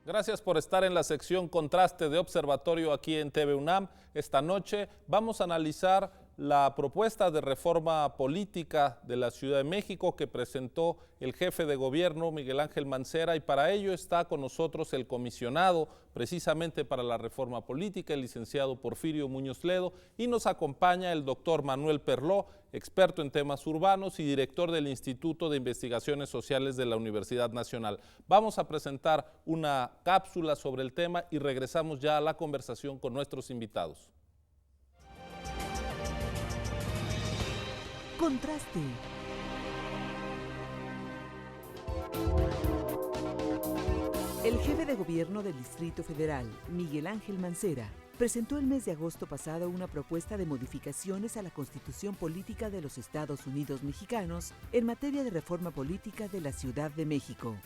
Gracias por estar en la sección Contraste de Observatorio aquí en TV UNAM. Esta noche vamos a analizar la propuesta de reforma política de la Ciudad de México que presentó el jefe de gobierno Miguel Ángel Mancera, y para ello está con nosotros el comisionado precisamente para la reforma política, el licenciado Porfirio Muñoz Ledo, y nos acompaña el doctor Manuel Perló, experto en temas urbanos y director del Instituto de Investigaciones Sociales de la Universidad Nacional. Vamos a presentar una cápsula sobre el tema y regresamos ya a la conversación con nuestros invitados. Contraste. El jefe de gobierno del Distrito Federal, Miguel Ángel Mancera, presentó el mes de agosto pasado una propuesta de modificaciones a la Constitución Política de los Estados Unidos Mexicanos en materia de reforma política de la Ciudad de México.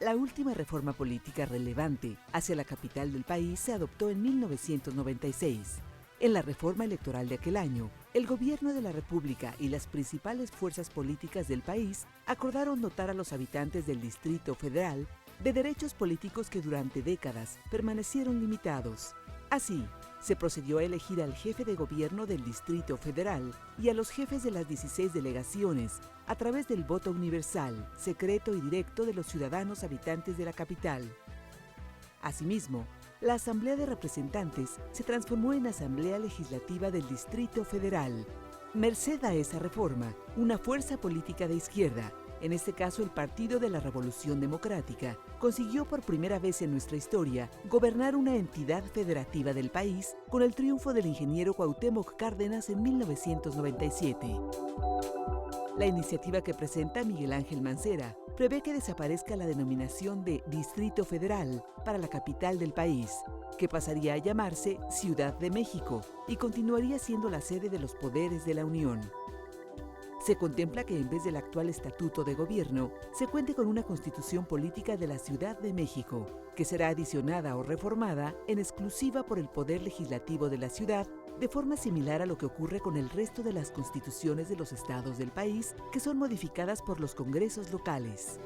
La última reforma política relevante hacia la capital del país se adoptó en 1996. En la reforma electoral de aquel año, el gobierno de la República y las principales fuerzas políticas del país acordaron dotar a los habitantes del Distrito Federal de derechos políticos que durante décadas permanecieron limitados. Así, se procedió a elegir al jefe de gobierno del Distrito Federal y a los jefes de las 16 delegaciones a través del voto universal, secreto y directo de los ciudadanos habitantes de la capital. Asimismo, la Asamblea de Representantes se transformó en Asamblea Legislativa del Distrito Federal. Merced a esa reforma, una fuerza política de izquierda, en este caso el Partido de la Revolución Democrática, consiguió por primera vez en nuestra historia gobernar una entidad federativa del país con el triunfo del ingeniero Cuauhtémoc Cárdenas en 1997. La iniciativa que presenta Miguel Ángel Mancera prevé que desaparezca la denominación de Distrito Federal para la capital del país, que pasaría a llamarse Ciudad de México y continuaría siendo la sede de los poderes de la Unión. Se contempla que en vez del actual estatuto de gobierno, se cuente con una constitución política de la Ciudad de México, que será adicionada o reformada en exclusiva por el Poder Legislativo de la ciudad, de forma similar a lo que ocurre con el resto de las constituciones de los estados del país, que son modificadas por los congresos locales.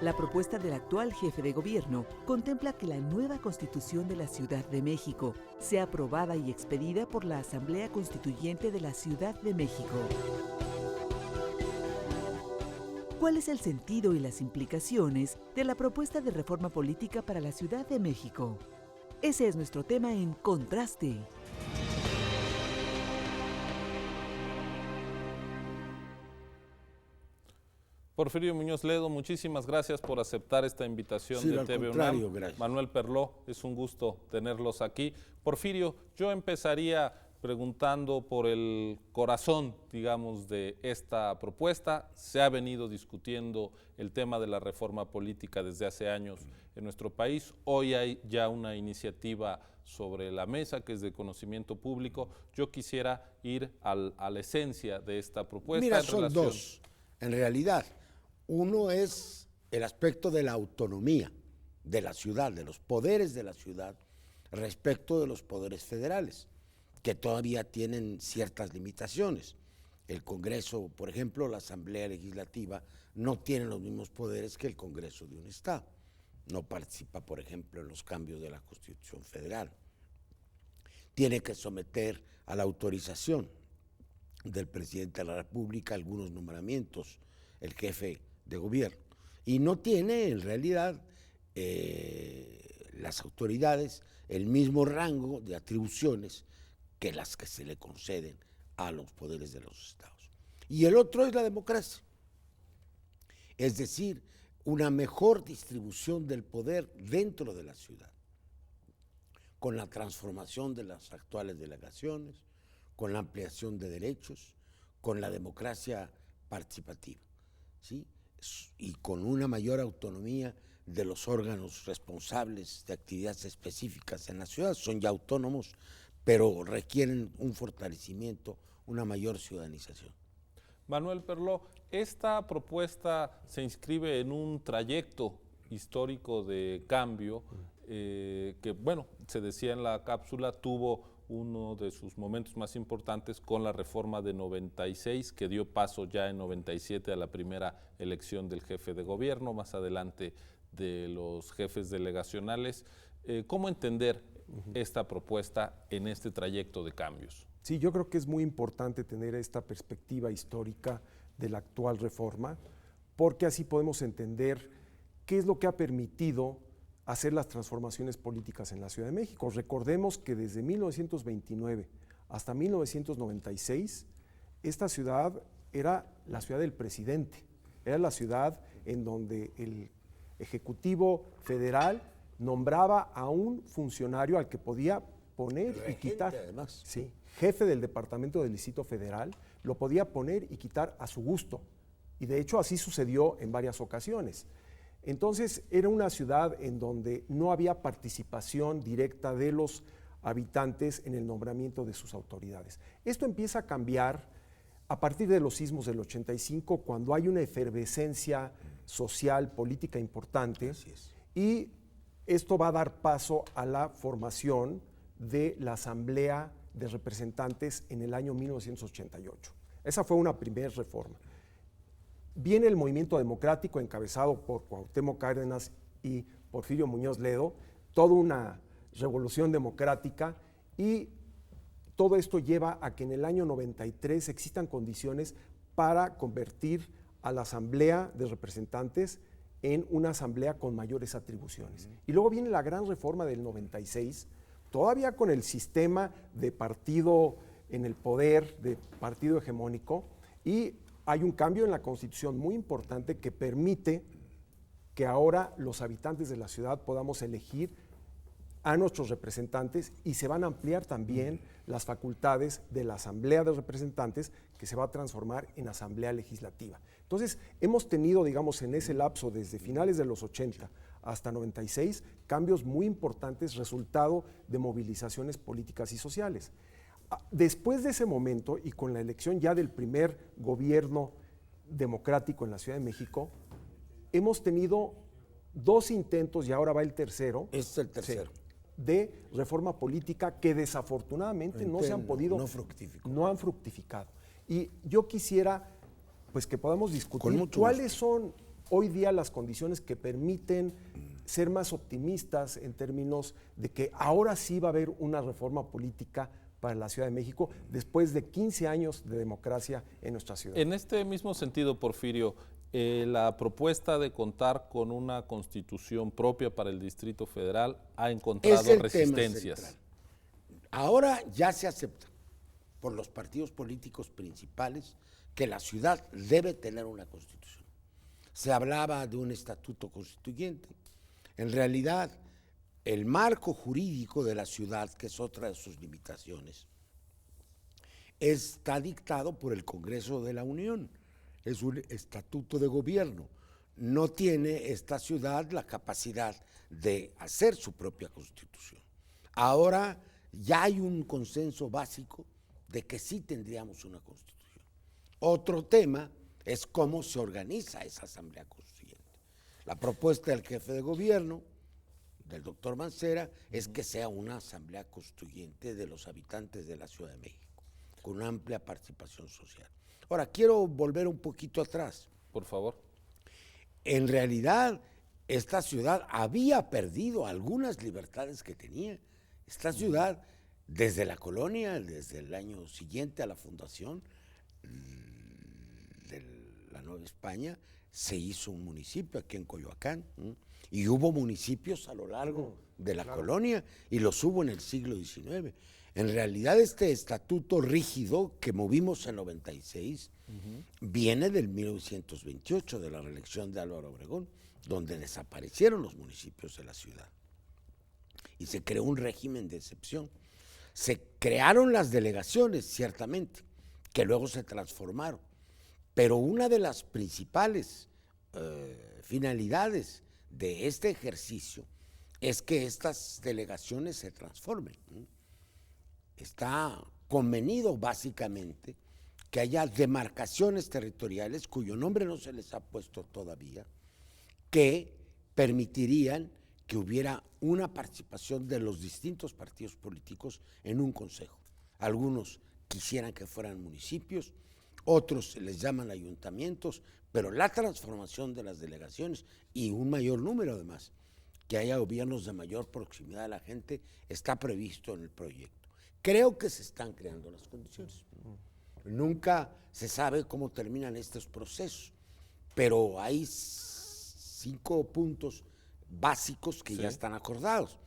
La propuesta del actual jefe de gobierno contempla que la nueva Constitución de la Ciudad de México sea aprobada y expedida por la Asamblea Constituyente de la Ciudad de México. ¿Cuál es el sentido y las implicaciones de la propuesta de reforma política para la Ciudad de México? Ese es nuestro tema en Contraste. Porfirio Muñoz Ledo, muchísimas gracias por aceptar esta invitación de TV UNAM. Gracias. Manuel Perló, es un gusto tenerlos aquí. Porfirio, yo empezaría preguntando por el corazón, digamos, de esta propuesta. Se ha venido discutiendo el tema de la reforma política desde hace años en nuestro país. Hoy hay ya una iniciativa sobre la mesa que es de conocimiento público. Yo quisiera ir a la esencia de esta propuesta. Mira, son dos, en realidad. Uno es el aspecto de la autonomía de la ciudad, de los poderes de la ciudad respecto de los poderes federales, que todavía tienen ciertas limitaciones. El Congreso, por ejemplo, la Asamblea Legislativa, no tiene los mismos poderes que el Congreso de un Estado. No participa, por ejemplo, en los cambios de la Constitución Federal. Tiene que someter a la autorización del presidente de la República algunos nombramientos, el jefe de gobierno, y no tiene en realidad las autoridades el mismo rango de atribuciones que las que se le conceden a los poderes de los estados. Y el otro es la democracia, es decir, una mejor distribución del poder dentro de la ciudad, con la transformación de las actuales delegaciones, con la ampliación de derechos, con la democracia participativa, ¿sí? Y con una mayor autonomía de los órganos responsables de actividades específicas en la ciudad. Son ya autónomos, pero requieren un fortalecimiento, una mayor ciudadanización. Manuel Perló, esta propuesta se inscribe en un trayecto histórico de cambio que, bueno, se decía en la cápsula, tuvo uno de sus momentos más importantes con la reforma de 96, que dio paso ya en 97 a la primera elección del jefe de gobierno, más adelante de los jefes delegacionales. ¿Cómo entender esta propuesta en este trayecto de cambios? Sí, yo creo que es muy importante tener esta perspectiva histórica de la actual reforma, porque así podemos entender qué es lo que ha permitido hacer las transformaciones políticas en la Ciudad de México. Recordemos que desde 1929 hasta 1996, esta ciudad era la ciudad del presidente, era la ciudad en donde el Ejecutivo Federal nombraba a un funcionario al que podía poner y quitar. Además. Sí, jefe del Departamento del Distrito Federal, lo podía poner y quitar a su gusto. Y de hecho así sucedió en varias ocasiones. Entonces era una ciudad en donde no había participación directa de los habitantes en el nombramiento de sus autoridades. Esto empieza a cambiar a partir de los sismos del 85, cuando hay una efervescencia social, política importante, y esto va a dar paso a la formación de la Asamblea de Representantes en el año 1988. Esa fue una primera reforma. Viene el movimiento democrático encabezado por Cuauhtémoc Cárdenas y Porfirio Muñoz Ledo, toda una revolución democrática, y todo esto lleva a que en el año 93 existan condiciones para convertir a la Asamblea de Representantes en una asamblea con mayores atribuciones. Y luego viene la gran reforma del 96, todavía con el sistema de partido en el poder, de partido hegemónico, y hay un cambio en la Constitución muy importante que permite que ahora los habitantes de la ciudad podamos elegir a nuestros representantes, y se van a ampliar también las facultades de la Asamblea de Representantes, que se va a transformar en Asamblea Legislativa. Entonces, hemos tenido, digamos, en ese lapso, desde finales de los 80 hasta 96, cambios muy importantes, resultado de movilizaciones políticas y sociales. Después de ese momento, y con la elección ya del primer gobierno democrático en la Ciudad de México, hemos tenido 2 intentos, y ahora va el tercero. Este es el tercero. Sí, de reforma política que desafortunadamente no se han podido, no han fructificado. Y yo quisiera, pues, que podamos discutir cuáles son hoy día las condiciones que permiten ser más optimistas en términos de que ahora sí va a haber una reforma política para la Ciudad de México después de 15 años de democracia en nuestra ciudad. En este mismo sentido, Porfirio, la propuesta de contar con una constitución propia para el Distrito Federal ha encontrado resistencias. Ahora ya se acepta por los partidos políticos principales que la ciudad debe tener una constitución. Se hablaba de un estatuto constituyente. En realidad, el marco jurídico de la ciudad, que es otra de sus limitaciones, está dictado por el Congreso de la Unión. Es un estatuto de gobierno. No tiene esta ciudad la capacidad de hacer su propia constitución. Ahora ya hay un consenso básico de que sí tendríamos una constitución. Otro tema es cómo se organiza esa asamblea constituyente. La propuesta del jefe de gobierno, del doctor Mancera, es que sea una asamblea constituyente de los habitantes de la Ciudad de México, con amplia participación social. Ahora, quiero volver un poquito atrás. Por favor. En realidad, esta ciudad había perdido algunas libertades que tenía. Esta ciudad, desde la colonia, desde el año siguiente a la fundación de la Nueva España, se hizo un municipio aquí en Coyoacán, y hubo municipios a lo largo de la colonia, y los hubo en el siglo XIX. En realidad, este estatuto rígido que movimos en 96 viene del 1928, de la reelección de Álvaro Obregón, donde desaparecieron los municipios de la ciudad y se creó un régimen de excepción. Se crearon las delegaciones, ciertamente, que luego se transformaron, pero una de las principales finalidades de este ejercicio es que estas delegaciones se transformen. Está convenido básicamente que haya demarcaciones territoriales cuyo nombre no se les ha puesto todavía, que permitirían que hubiera una participación de los distintos partidos políticos en un consejo. Algunos quisieran que fueran municipios, otros se les llaman ayuntamientos, pero la transformación de las delegaciones y un mayor número además, que haya gobiernos de mayor proximidad a la gente, está previsto en el proyecto. Creo que se están creando las condiciones. Nunca se sabe cómo terminan estos procesos, pero hay 5 puntos básicos que ya están acordados.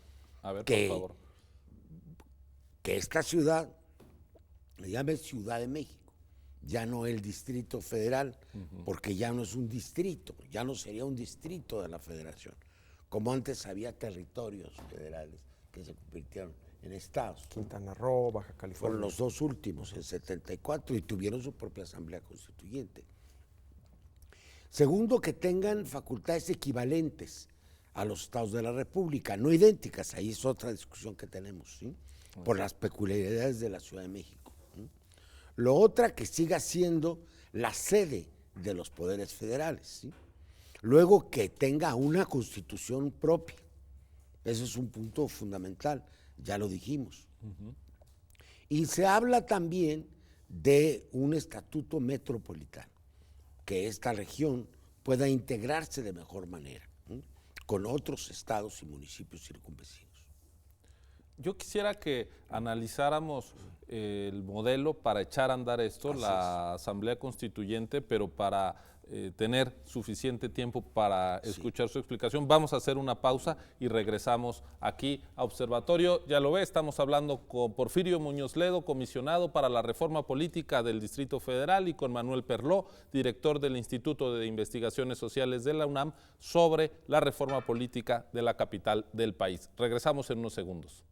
A ver, por favor. Que esta ciudad se llame Ciudad de México, ya no el Distrito Federal, porque ya no es un distrito, ya no sería un distrito de la Federación, como antes había territorios federales que se convirtieron en estados. Quintana Roo, Baja California. Fueron los 2 últimos, en 74, y tuvieron su propia asamblea constituyente. Segundo, que tengan facultades equivalentes a los estados de la República, no idénticas, ahí es otra discusión que tenemos, ¿sí? Por las peculiaridades de la Ciudad de México. ¿Sí? Lo otra, que siga siendo la sede de los poderes federales, ¿sí? Luego, que tenga una constitución propia, eso es un punto fundamental, ya lo dijimos. Y se habla también de un estatuto metropolitano, que esta región pueda integrarse de mejor manera, ¿sí? Con otros estados y municipios circunvecinos. Yo quisiera que analizáramos el modelo para echar a andar esto, la Asamblea Constituyente, pero para tener suficiente tiempo para escuchar su explicación. Vamos a hacer una pausa y regresamos aquí a Observatorio. Ya lo ve, estamos hablando con Porfirio Muñoz Ledo, comisionado para la Reforma Política del Distrito Federal, y con Manuel Perló, director del Instituto de Investigaciones Sociales de la UNAM, sobre la reforma política de la capital del país. Regresamos en unos segundos.